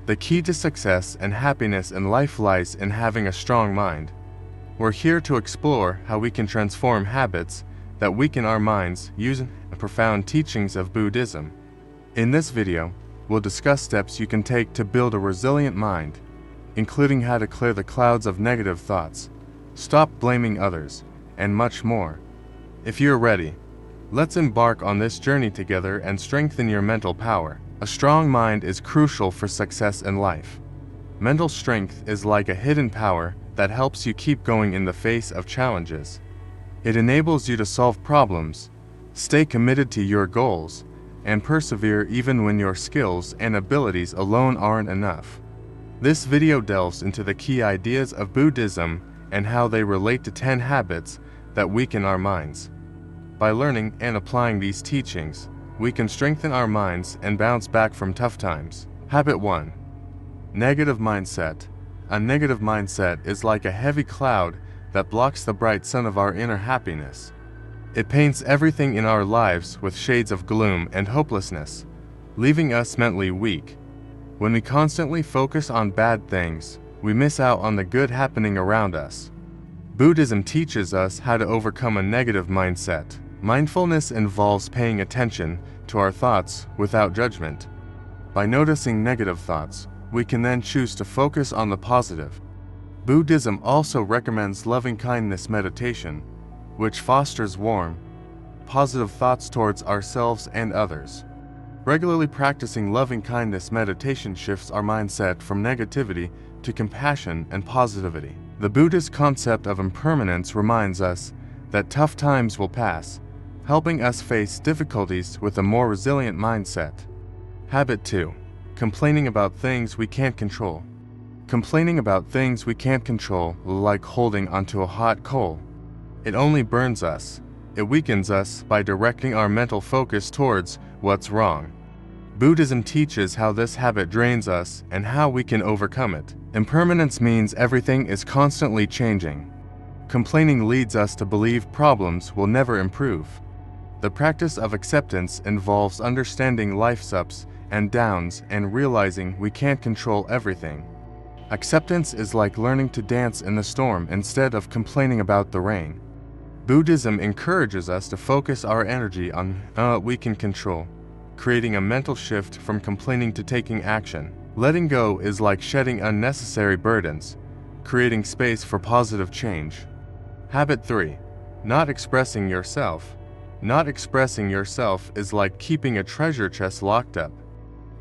The key to success and happiness in life lies in having a strong mind. We're here to explore how we can transform habits that weaken our minds using the profound teachings of Buddhism. In this video, we'll discuss steps you can take to build a resilient mind, including how to clear the clouds of negative thoughts, stop blaming others, and much more. If you're ready, let's embark on this journey together and strengthen your mental power. A strong mind is crucial for success in life. Mental strength is like a hidden power that helps you keep going in the face of challenges. It enables you to solve problems, stay committed to your goals, and persevere even when your skills and abilities alone aren't enough. This video delves into the key ideas of Buddhism and how they relate to 10 habits that weaken our minds. By learning and applying these teachings, we can strengthen our minds and bounce back from tough times. Habit 1. Negative mindset. A negative mindset is like a heavy cloud that blocks the bright sun of our inner happiness. It paints everything in our lives with shades of gloom and hopelessness, leaving us mentally weak. When we constantly focus on bad things, we miss out on the good happening around us. Buddhism teaches us how to overcome a negative mindset. Mindfulness involves paying attention to our thoughts without judgment. By noticing negative thoughts, we can then choose to focus on the positive. Buddhism also recommends loving-kindness meditation, which fosters warm, positive thoughts towards ourselves and others. Regularly practicing loving-kindness meditation shifts our mindset from negativity to compassion and positivity. The Buddhist concept of impermanence reminds us that tough times will pass, helping us face difficulties with a more resilient mindset. Habit 2. Complaining about things we can't control. Complaining about things we can't control is like holding onto a hot coal. It only burns us. It weakens us by directing our mental focus towards what's wrong. Buddhism teaches how this habit drains us and how we can overcome it. Impermanence means everything is constantly changing. Complaining leads us to believe problems will never improve. The practice of acceptance involves understanding life's ups and downs and realizing we can't control everything. Acceptance is like learning to dance in the storm instead of complaining about the rain. Buddhism encourages us to focus our energy on what we can control, creating a mental shift from complaining to taking action. Letting go is like shedding unnecessary burdens, creating space for positive change. Habit 3. Not expressing yourself. Not expressing yourself is like keeping a treasure chest locked up.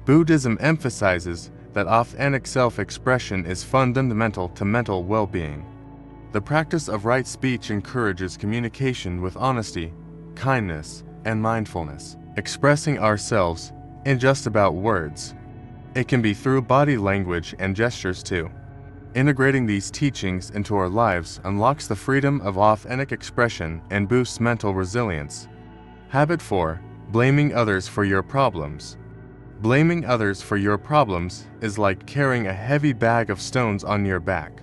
Buddhism emphasizes that authentic self-expression is fundamental to mental well-being. The practice of right speech encourages communication with honesty, kindness, and mindfulness. Expressing ourselves isn't just about words. It can be through body language and gestures too. Integrating these teachings into our lives unlocks the freedom of authentic expression and boosts mental resilience. Habit 4. Blaming others for your problems. Blaming others for your problems is like carrying a heavy bag of stones on your back.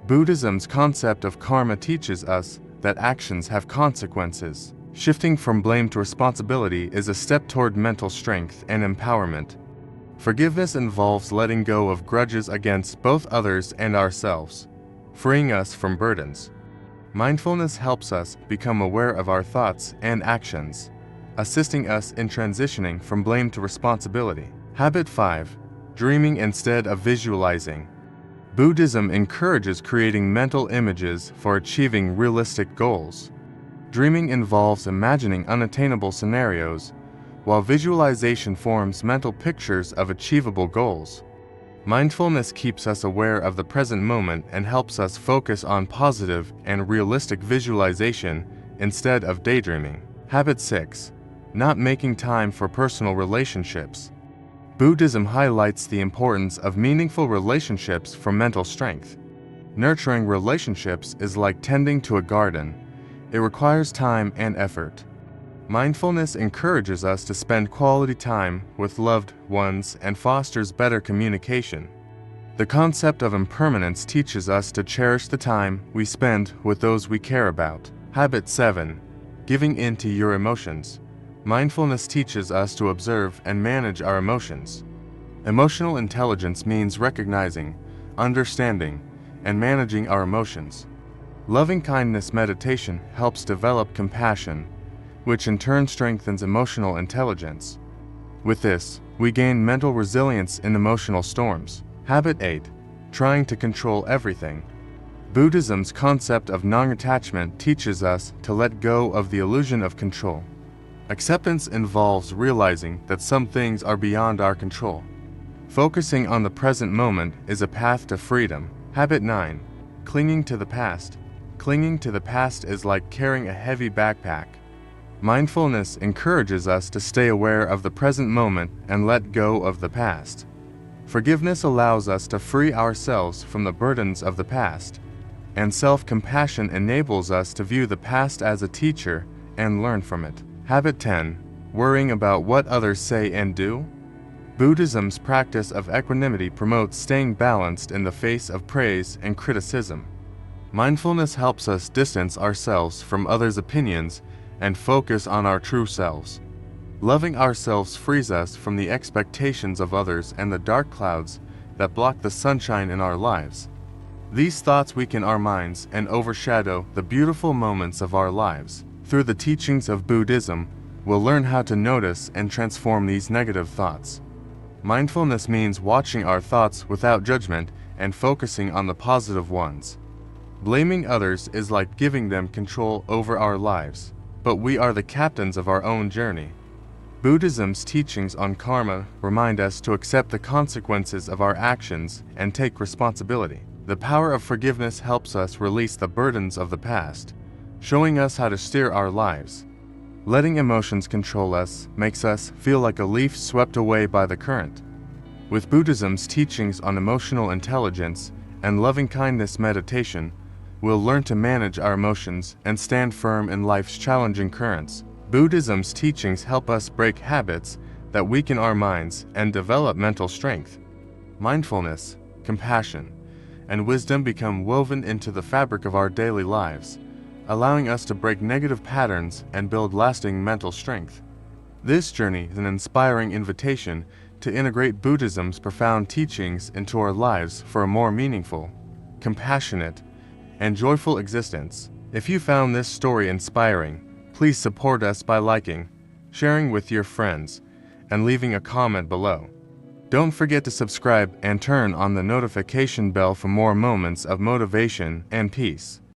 Buddhism's concept of karma teaches us that actions have consequences. Shifting from blame to responsibility is a step toward mental strength and empowerment. Forgiveness involves letting go of grudges against both others and ourselves, freeing us from burdens. Mindfulness helps us become aware of our thoughts and actions, assisting us in transitioning from blame to responsibility. Habit 5. Dreaming instead of visualizing. Buddhism encourages creating mental images for achieving realistic goals. Dreaming involves imagining unattainable scenarios, while visualization forms mental pictures of achievable goals. Mindfulness keeps us aware of the present moment and helps us focus on positive and realistic visualization instead of daydreaming. Habit 6. Not making time for personal relationships. Buddhism highlights the importance of meaningful relationships for mental strength. Nurturing relationships is like tending to a garden. It requires time and effort. Mindfulness encourages us to spend quality time with loved ones and fosters better communication. The concept of impermanence teaches us to cherish the time we spend with those we care about. Habit 7. Giving in to your emotions. Mindfulness teaches us to observe and manage our emotions. Emotional intelligence means recognizing, understanding, and managing our emotions. Loving-kindness meditation helps develop compassion, which in turn strengthens emotional intelligence. With this, we gain mental resilience in emotional storms. Habit 8. Trying to control everything. Buddhism's concept of non-attachment teaches us to let go of the illusion of control. Acceptance involves realizing that some things are beyond our control. Focusing on the present moment is a path to freedom. Habit 9. Clinging to the past. Clinging to the past is like carrying a heavy backpack. Mindfulness encourages us to stay aware of the present moment and let go of the past. Forgiveness allows us to free ourselves from the burdens of the past, and self-compassion enables us to view the past as a teacher and learn from it. Habit 10. Worrying about what others say and do. Buddhism's practice of equanimity promotes staying balanced in the face of praise and criticism. Mindfulness helps us distance ourselves from others' opinions and focus on our true selves. Loving ourselves frees us from the expectations of others and the dark clouds that block the sunshine in our lives. These thoughts weaken our minds and overshadow the beautiful moments of our lives. Through the teachings of Buddhism, we'll learn how to notice and transform these negative thoughts. Mindfulness means watching our thoughts without judgment and focusing on the positive ones. Blaming others is like giving them control over our lives, but we are the captains of our own journey. Buddhism's teachings on karma remind us to accept the consequences of our actions and take responsibility. The power of forgiveness helps us release the burdens of the past, showing us how to steer our lives. Letting emotions control us makes us feel like a leaf swept away by the current. With Buddhism's teachings on emotional intelligence and loving-kindness meditation, we'll learn to manage our emotions and stand firm in life's challenging currents. Buddhism's teachings help us break habits that weaken our minds and develop mental strength. Mindfulness, compassion, and wisdom become woven into the fabric of our daily lives, allowing us to break negative patterns and build lasting mental strength. This journey is an inspiring invitation to integrate Buddhism's profound teachings into our lives for a more meaningful, compassionate, and joyful existence. If you found this story inspiring, please support us by liking, sharing with your friends, and leaving a comment below. Don't forget to subscribe and turn on the notification bell for more moments of motivation and peace.